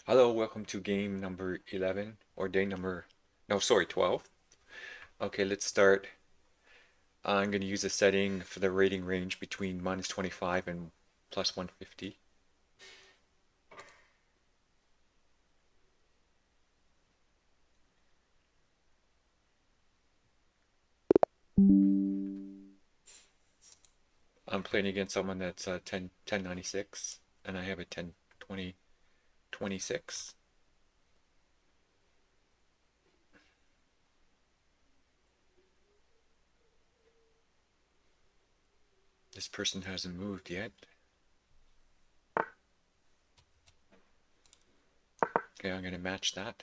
Hello, welcome to game number 11 or day number, no, sorry, 12. Okay, let's start. I'm going to use a setting for the rating range between -25 and plus 150. I'm playing against someone that's 1096 and I have a 1026. This person hasn't moved yet. Okay, I'm going to match that.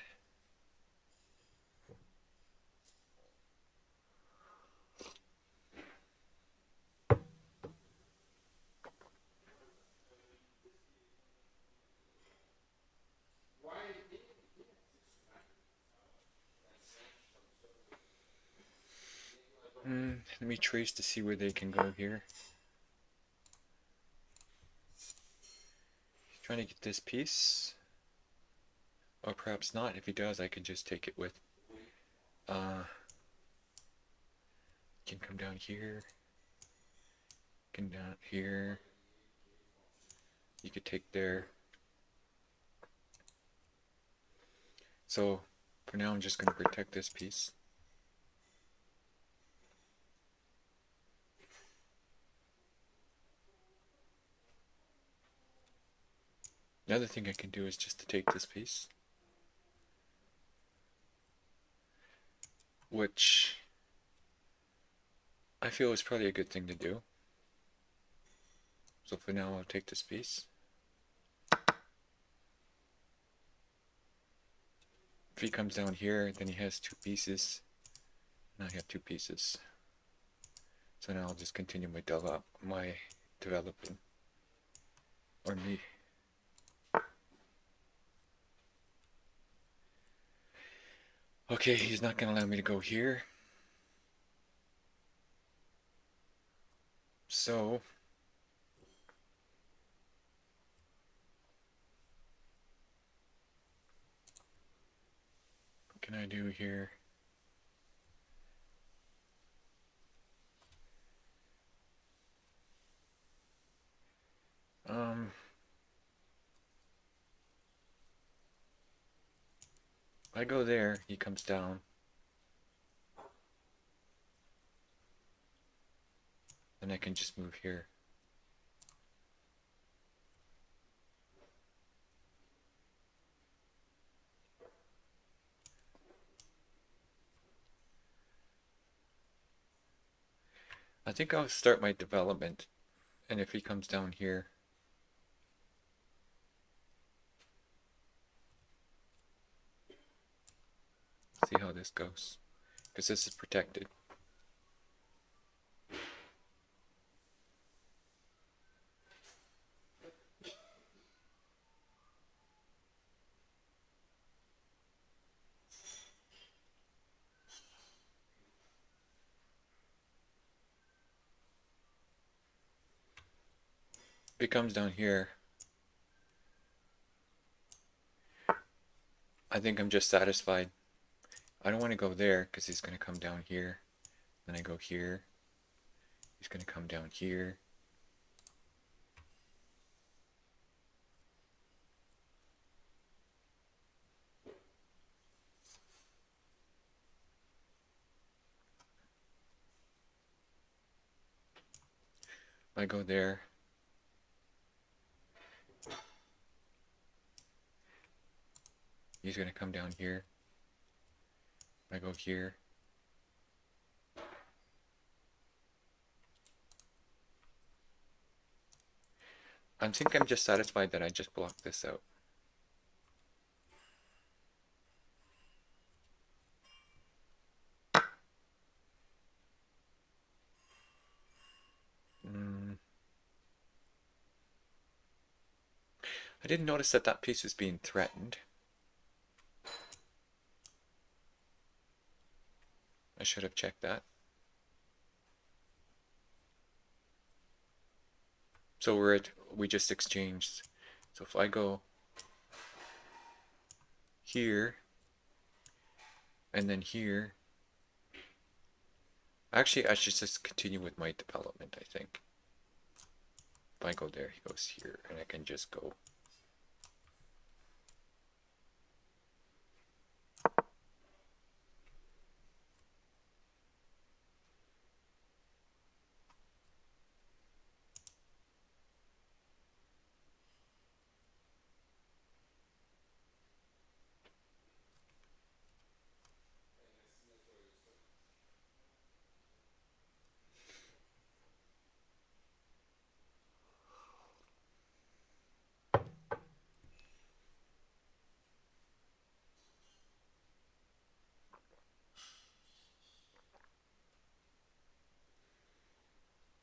Let me trace to see where they can go here. He's trying to get this piece. Or perhaps not. If he does, I can just take it with. Can come down here. Can down here. You could take there. So for now, I'm just going to protect this piece. Another thing I can do is just to take this piece, which I feel is probably a good thing to do. So for now, I'll take this piece. If he comes down here, then he has two pieces. Now I have two pieces. So now I'll just continue my developing. Or me. Okay, he's not going to allow me to go here. So what can I do here? If I go there, he comes down. Then I can just move here. I think I'll start my development. And if he comes down here, see how this goes. Because this is protected. If it comes down here, I think I'm just satisfied. I don't want to go there because he's going to come down here. Then I go here. He's going to come down here. I go there. He's going to come down here. I go here. I think I'm just satisfied that I just blocked this out. I didn't notice that that piece was being threatened. I should have checked that. So we just exchanged. So if I go here, and then here. Actually, I should just continue with my development, I think. If I go there, he goes here, and I can just go.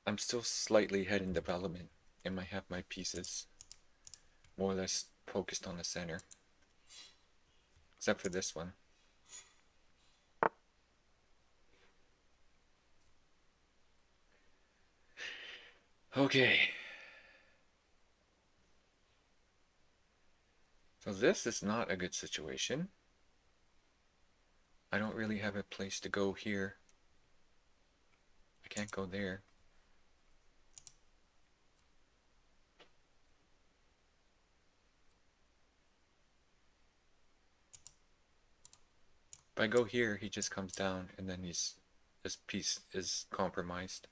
I'm still slightly ahead in development, and I have my pieces more or less focused on the center, except for this one. Okay. So this is not a good situation. I don't really have a place to go here. I can't go there. If I go here, he just comes down, and then this piece is compromised.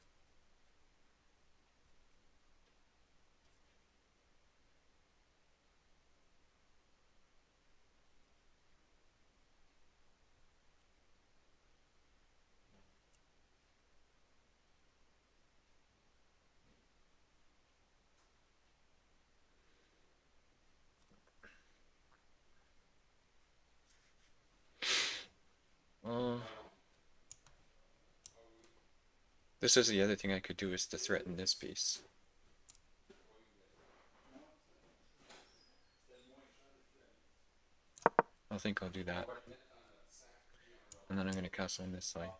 Uh, this is the other thing I could do, is to threaten this piece. I think I'll do that. And then I'm going to castle on this side.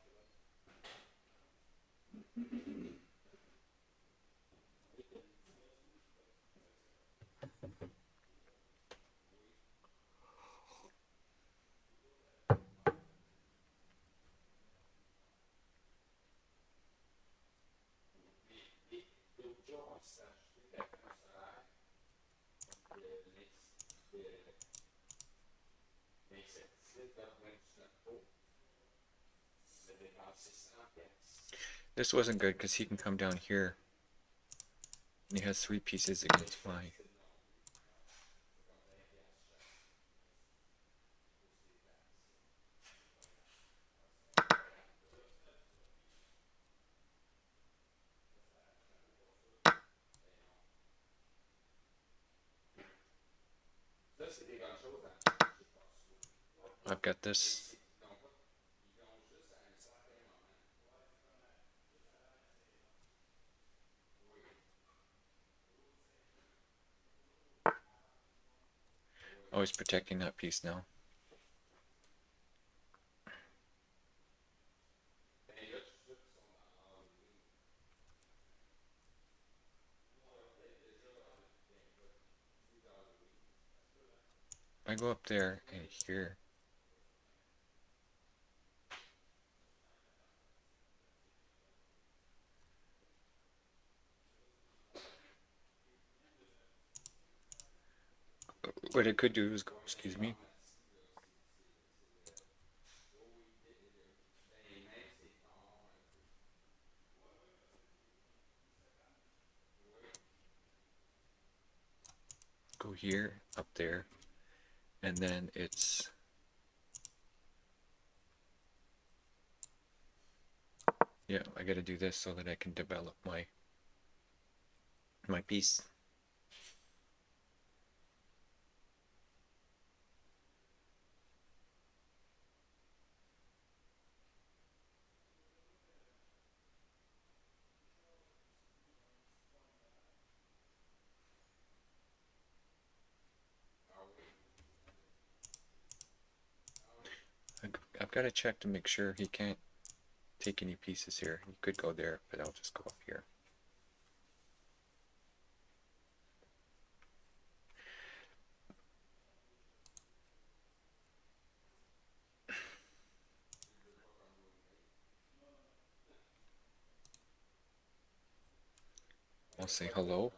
This wasn't good because he can come down here. And he has 3 pieces against my. I've got this. Always protecting that piece now. If I go up there and here. What I could do is, excuse me. Go here, up there, and then it's. Yeah, I gotta do this so that I can develop my piece. I've got to check to make sure he can't take any pieces here. He could go there, but I'll just go up here. I'll say hello.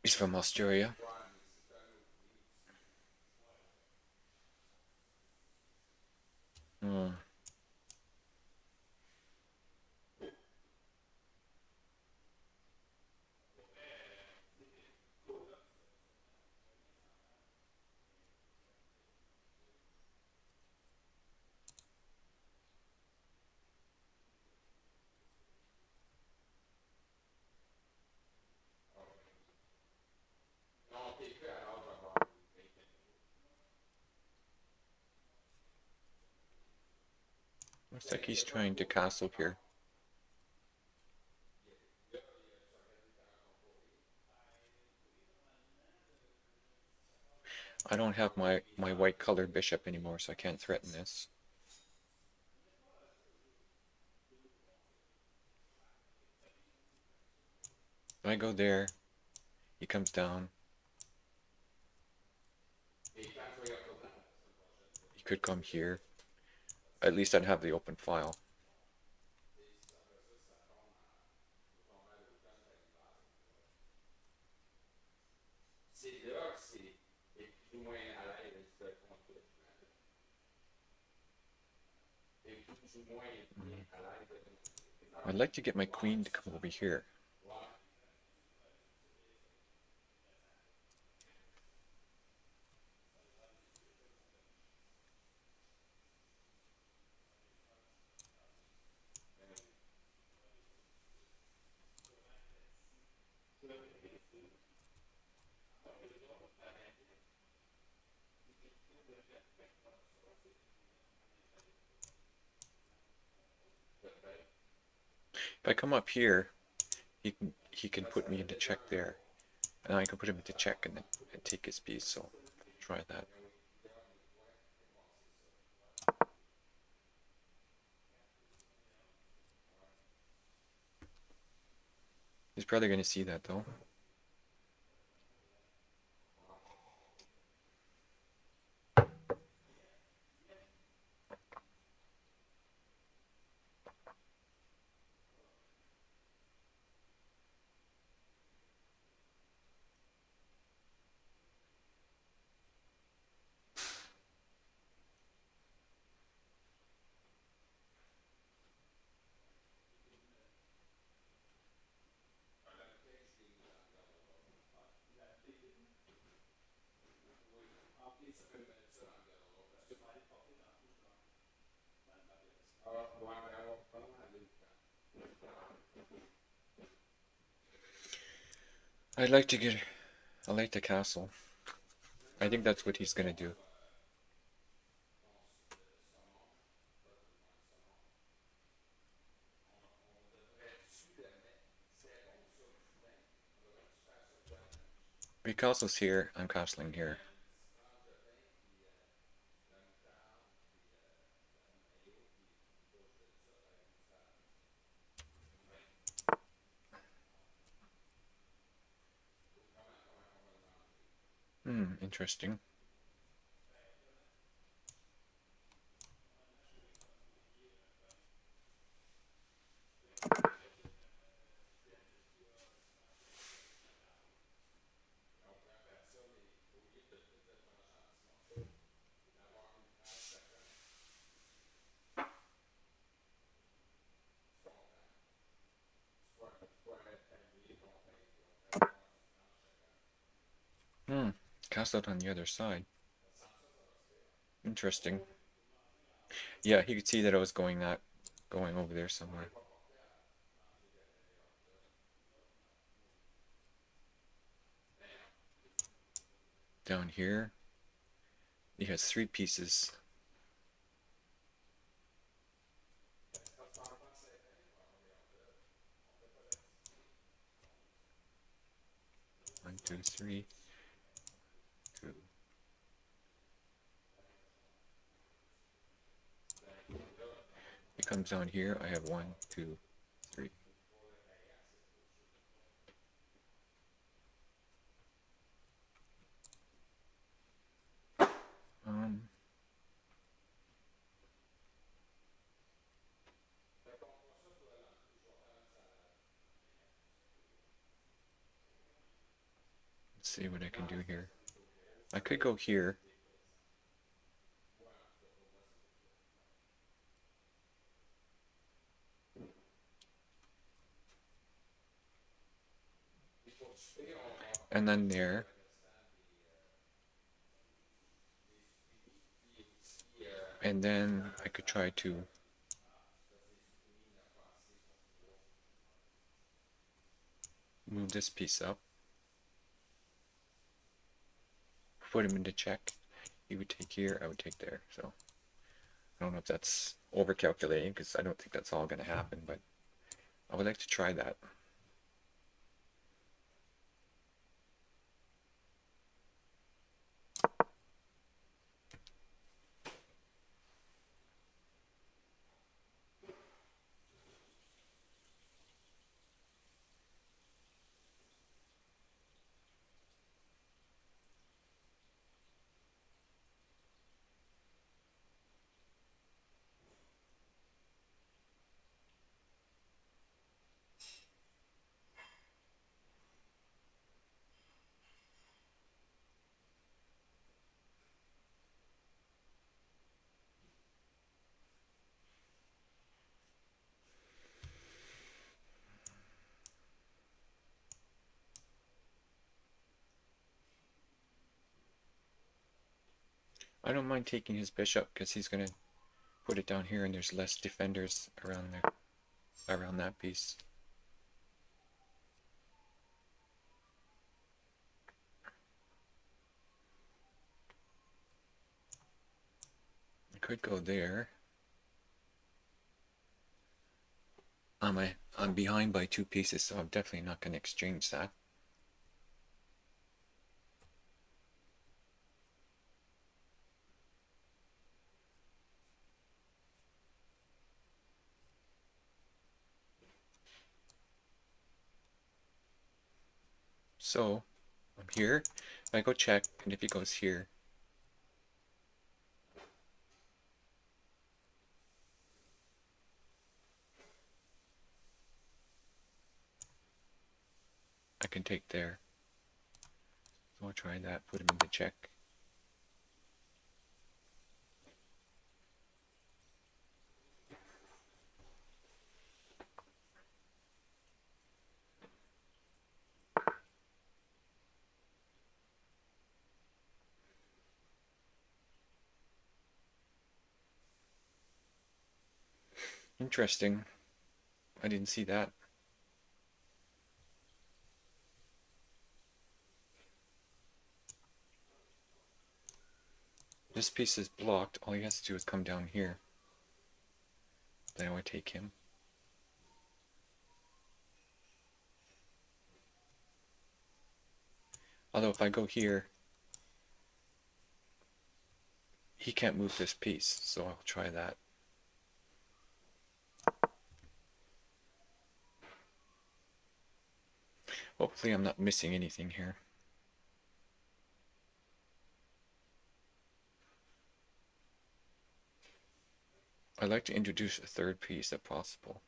He's from Australia. Hmm. Looks like he's trying to castle here. I don't have my white colored bishop anymore, so I can't threaten this. If I go there, he comes down. He could come here. At least I'd have the open file. I'd like to get my queen to come over here. If I come up here, he can put me into check there, and I can put him into check and take his piece. So try that. He's probably going to see that though. I'd like to get. I like the castle. I think that's what he's going to do. If he castles here, I'm castling here. Interesting. Hmm. Castled on the other side. Interesting. Yeah, he could see that I was going over there somewhere. Down here, he has 3 pieces. One, two, three, two. He comes down here. I have one, two, three. Um, see what I can do here. I could go here. And then there. And then I could try to move this piece up. Put him into check. He would take here, I would take there. So I don't know if that's over calculating, because I don't think that's all going to happen, but I would like to try that. I don't mind taking his bishop, because he's going to put it down here and there's less defenders around there, around that piece. I could go there. I'm behind by 2 pieces, so I'm definitely not going to exchange that. So I'm here. If I go check, and if he goes here, I can take there. So I'll try that, put him into check. Interesting. I didn't see that. This piece is blocked. All he has to do is come down here. Then I would take him. Although if I go here, he can't move this piece, so I'll try that. Hopefully I'm not missing anything here. I'd like to introduce a third piece if possible.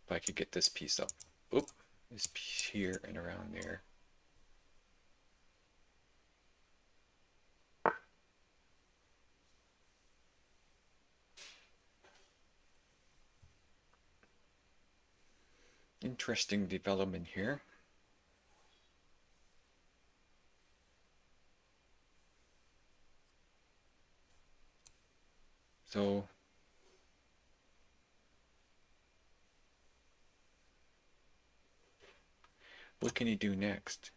If I could get this piece up. Oop, this piece here and around there. Interesting development here. So what can he do next?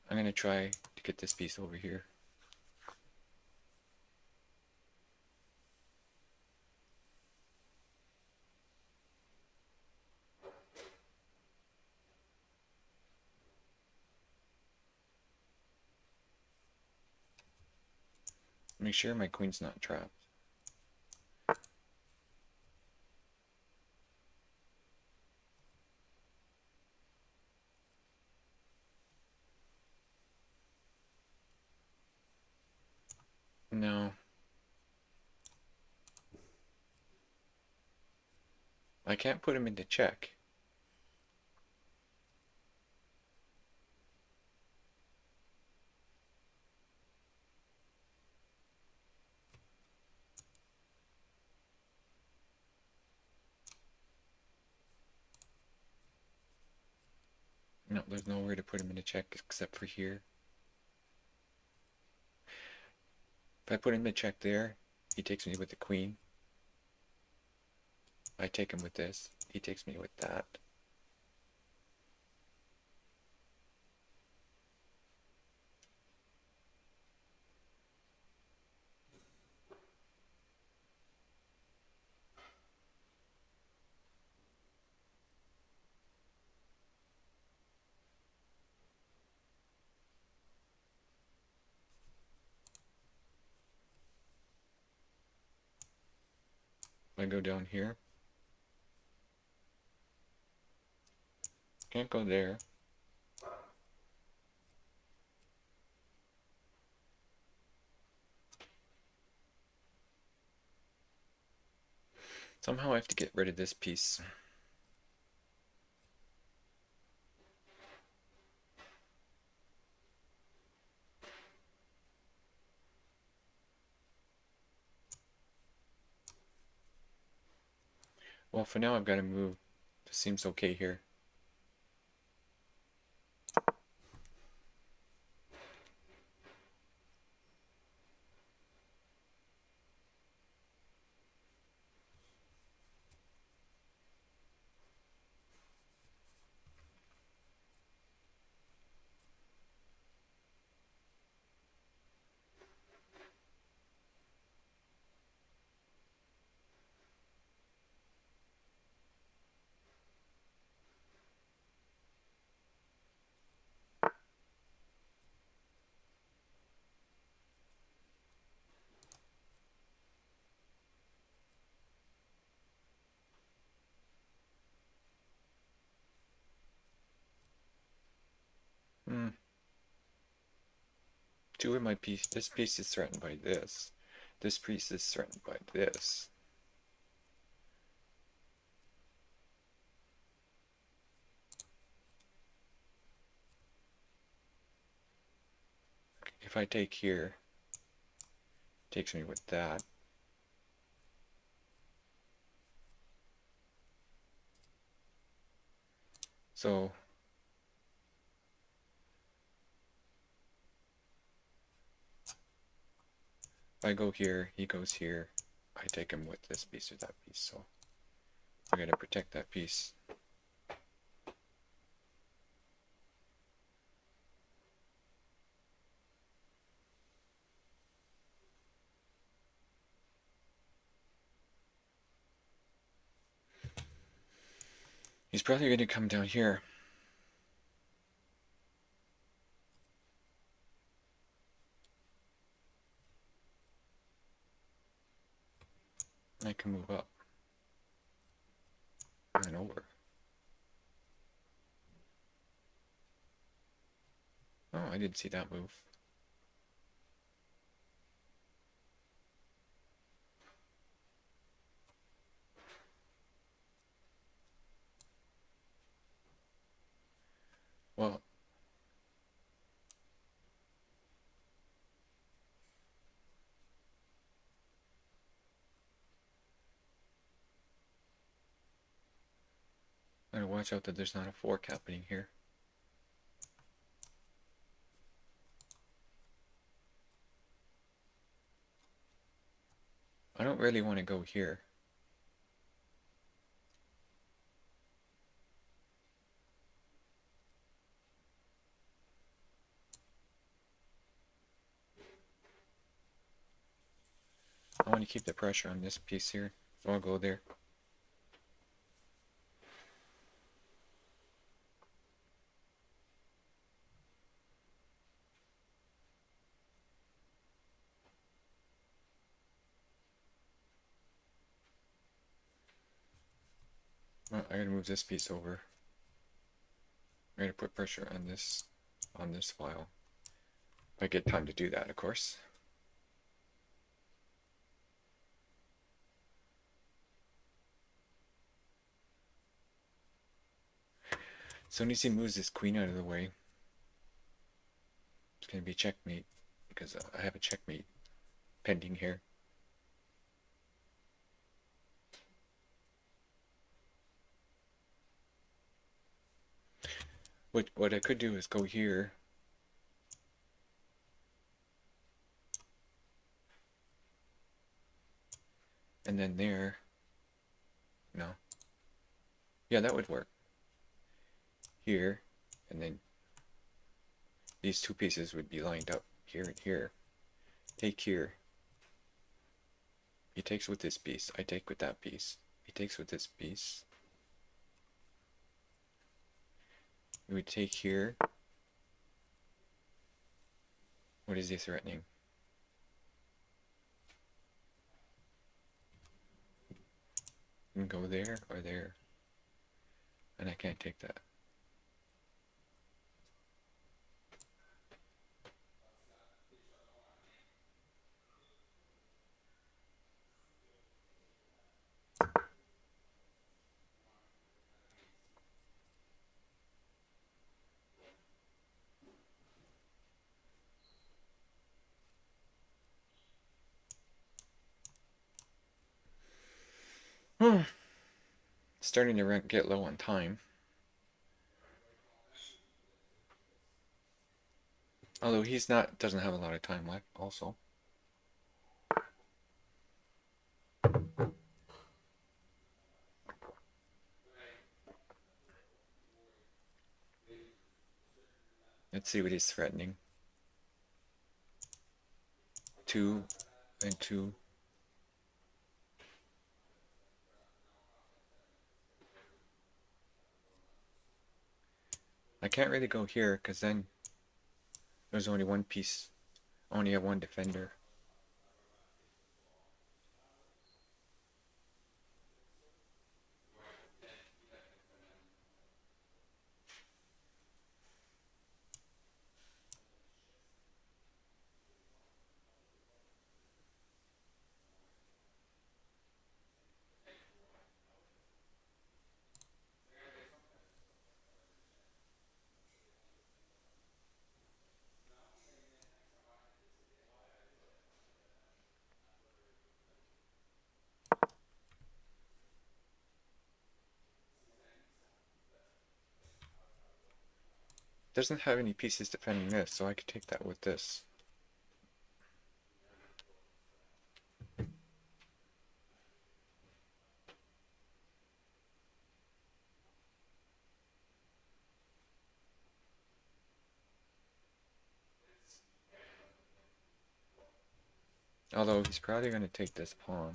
I'm going to try to get this piece over here. Make sure my queen's not trapped. No. I can't put him into check. No, there's nowhere to put him into check except for here. If I put him in check there, he takes me with the queen. I take him with this. He takes me with that. I go down here. Can't go there. Somehow I have to get rid of this piece. Well, for now I've got to move. This seems okay here. Hmm. Two of my piece. This piece is threatened by this. This piece is threatened by this. If I take here, it takes me with that. So if I go here, he goes here. I take him with this piece or that piece. So I gotta protect that piece. He's probably going to come down here. I can move up and over. Oh, I didn't see that move. Well, I gotta watch out that there's not a fork happening here. I don't really want to go here. I want to keep the pressure on this piece here, so I'll go there. Well, I gotta move this piece over. I gotta put pressure on this file. I get time to do that, of course. As soon as he moves his queen out of the way, it's going to be checkmate, because I have a checkmate pending here. What I could do is go here. And then there. No. Yeah, that would work. Here. And then these two pieces would be lined up here and here. Take here. He takes with this piece. I take with that piece. He takes with this piece. We would take here. What is he threatening? You can go there or there. And I can't take that. Starting to get low on time. Although doesn't have a lot of time left also. Let's see what he's threatening. 2 and 2. I can't really go here because then there's only one piece. I only have one defender. Doesn't have any pieces defending this, so I could take that with this. Although he's probably going to take this pawn.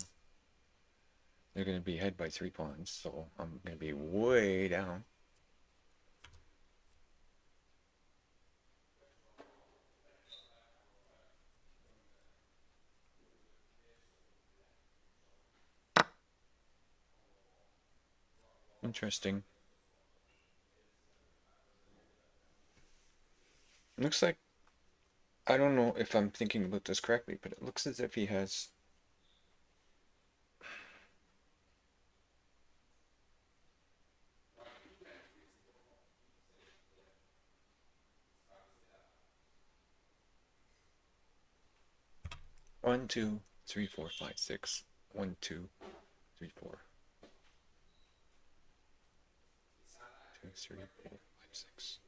They're going to be ahead by 3 pawns, so I'm going to be way down. Interesting. Looks like, I don't know if I'm thinking about this correctly, but it looks as if he has one, two, three, four, five, six. 1, 2, 3, 4. 2, 3, 4, 5, 6.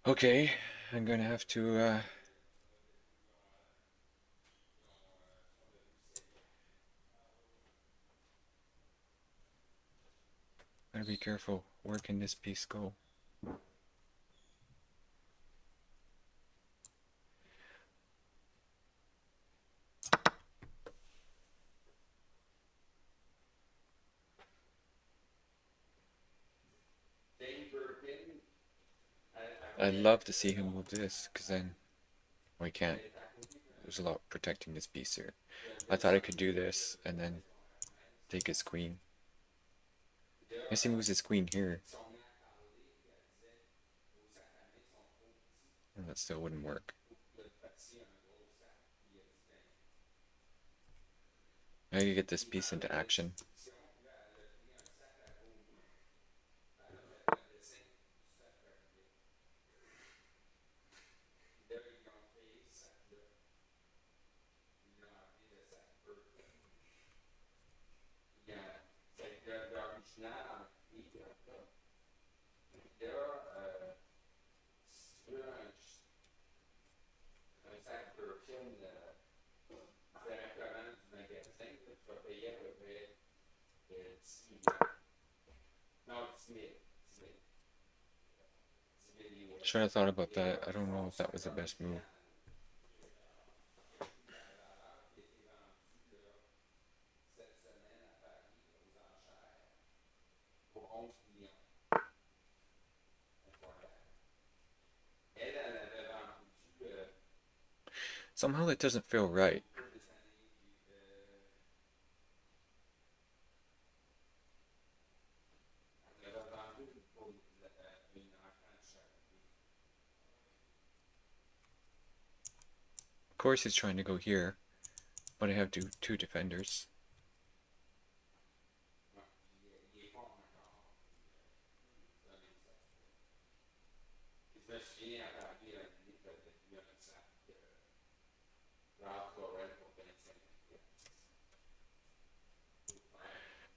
Okay, I'm gonna have to gotta be careful. Where can this piece go? I'd love to see him move this, because then we can't. There's a lot protecting this piece here. I thought I could do this and then take his queen. I guess he moves his queen here. And that still wouldn't work. Now you get this piece into action. Should have thought about that. I don't know if that was the best move. Somehow that doesn't feel right. Of course he's trying to go here, but I have two defenders.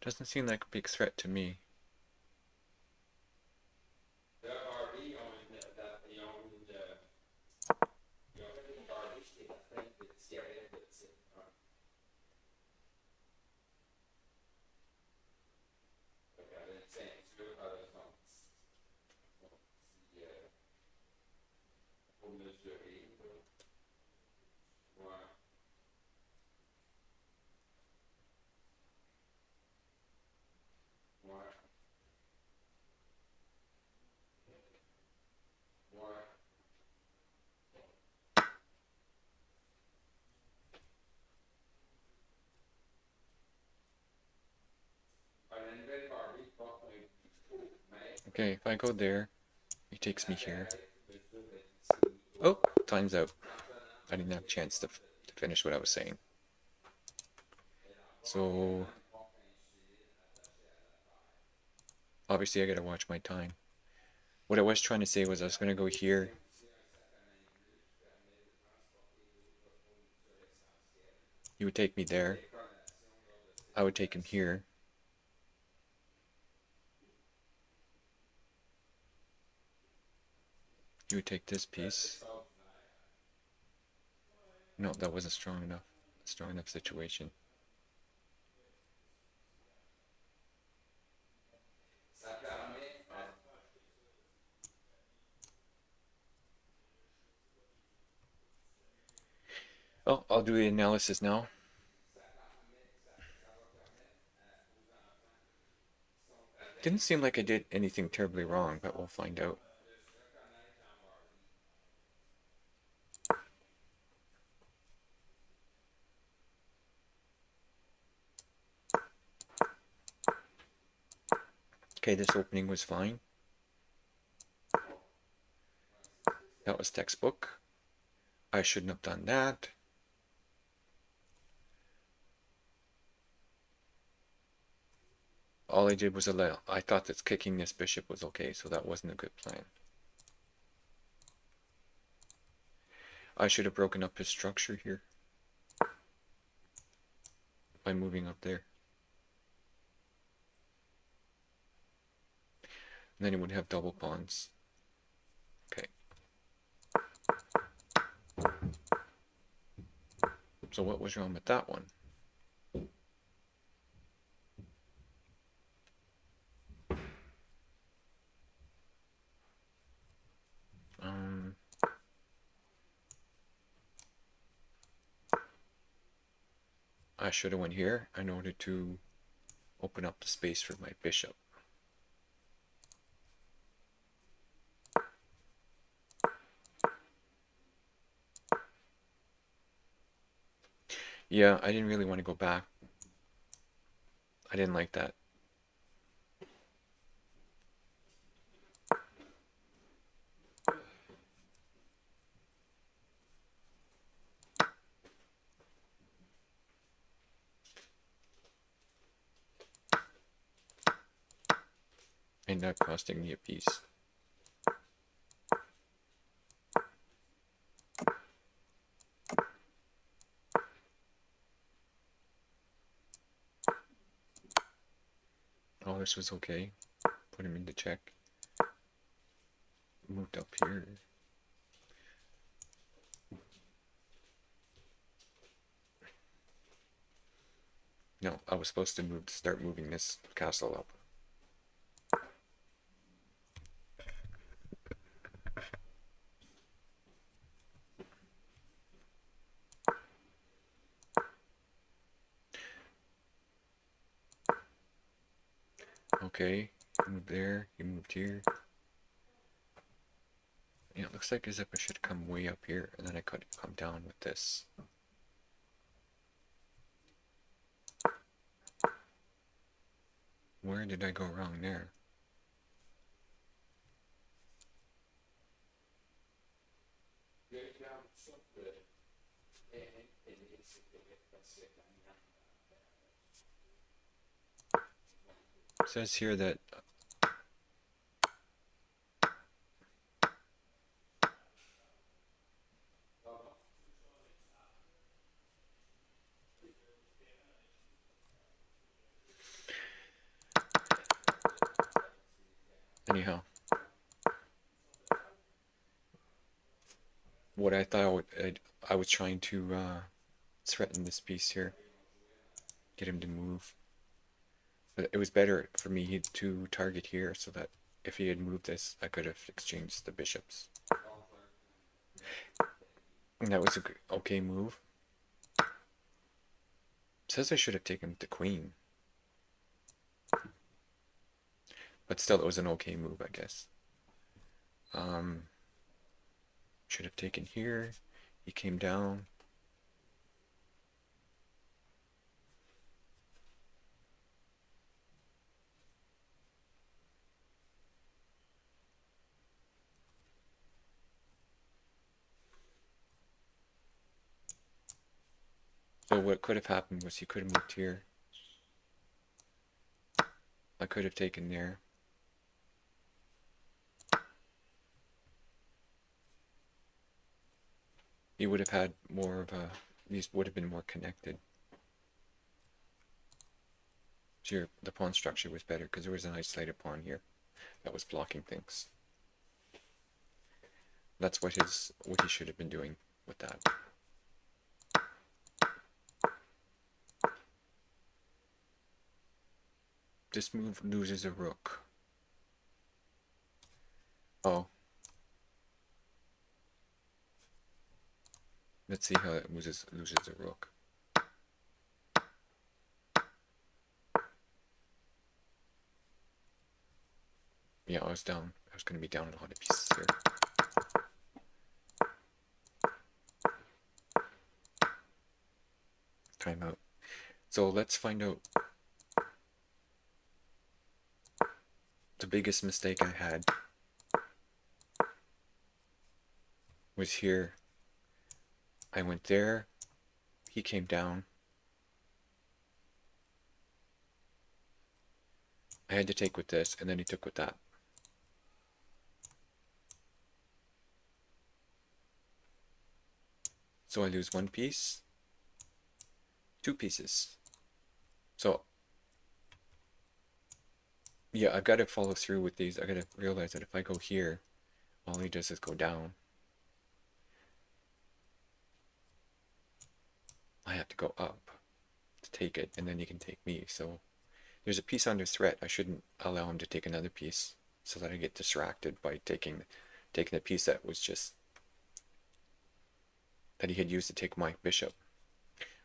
Doesn't seem like a big threat to me. Okay, if I go there, he takes me here. Oh, time's out. I didn't have a chance to finish what I was saying. So, obviously I gotta watch my time. What I was trying to say was I was gonna go here. He would take me there. I would take him here. He would take this piece. No, that wasn't strong enough. Strong enough situation. Oh, I'll do the analysis now. Didn't seem like I did anything terribly wrong, but we'll find out. Okay, this opening was fine. That was textbook. I shouldn't have done that. All I did was allow. I thought that kicking this bishop was okay, so that wasn't a good plan. I should have broken up his structure here by moving up there. And then he would have double pawns. Okay. So what was wrong with that one? I should have went here in order to open up the space for my bishop. Yeah, I didn't really want to go back. I didn't like that. and not costing me a piece. Oh, this was okay. Put him into check. Moved up here. No, I was supposed to start moving this castle up. Okay, he moved there, he moved here. Yeah, it looks like as if I should come way up here, and then I could come down with this. Where did I go wrong there? It says here that anyhow, what I thought I was trying to threaten this piece here, get him to move. But it was better for me to target here so that if he had moved this, I could have exchanged the bishops. And that was a okay move. It says I should have taken the queen. But still, it was an okay move, I guess. Should have taken here. He came down. So what could have happened was he could have moved here. I could have taken there. He would have had more of a, these would have been more connected. Here, the pawn structure was better because there was an isolated pawn here that was blocking things. That's what he should have been doing with that. This move loses a rook. Oh. Let's see how it loses a rook. Yeah, I was down. I was going to be down a lot of pieces here. Timeout. So let's find out the biggest mistake I had was here. I went there. He came down. I had to take with this, and then he took with that. So I lose one piece, two pieces. So yeah, I've got to follow through with these. I got to realize that if I go here, all he does is go down. I have to go up to take it, and then he can take me. So there's a piece under threat. I shouldn't allow him to take another piece so that I get distracted by taking the piece that was just that he had used to take my bishop.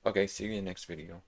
Okay, see you in the next video.